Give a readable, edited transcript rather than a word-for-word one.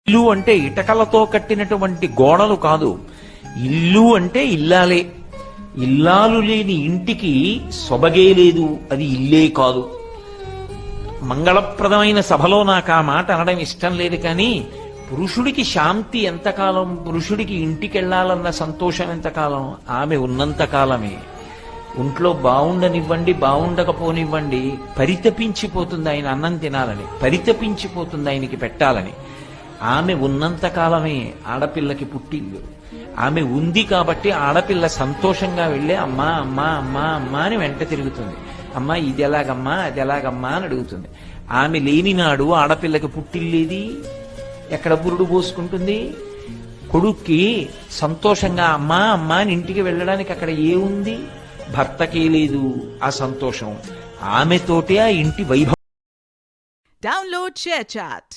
ఇల్లు అంటే ఇటకలతో కట్టినటువంటి గోడలు కాదు. ఇల్లు అంటే ఇల్లాలే. ఇల్లాలు లేని ఇంటికి సొబగే లేదు, అది ఇల్లే కాదు. మంగళప్రదమైన సభలో నాకు ఆ మాట అనడం ఇష్టం లేదు, కానీ పురుషుడికి శాంతి ఎంతకాలం, పురుషుడికి ఇంటికెళ్లాలన్న సంతోషం ఎంతకాలం, ఆమె ఉన్నంతకాలమే. ఒంట్లో బాగుండనివ్వండి, బాగుండకపోనివ్వండి, పరితపించిపోతుంది ఆయన అన్నం తినాలని, పరితపించిపోతుంది ఆయనకి పెట్టాలని. ఆమె ఉన్నంతకాలమే ఆడపిల్లకి పుట్టిల్లు. ఆమె ఉంది కాబట్టి ఆడపిల్ల సంతోషంగా వెళ్ళి అమ్మా అమ్మా అమ్మా అమ్మా అని వెంట తిరుగుతుంది. అమ్మా ఇది ఎలాగమ్మా, అది ఎలాగమ్మా అని అడుగుతుంది. ఆమె లేని నాడు ఆడపిల్లకి పుట్టిల్లేది, ఎక్కడ పురుడు పోసుకుంటుంది? కొడుక్కి సంతోషంగా అమ్మా అమ్మా అని ఇంటికి వెళ్ళడానికి అక్కడ ఏముంది? భర్తకే లేదు ఆ సంతోషం. ఆమెతోటే ఆ ఇంటి వైభవం. Download ShareChat.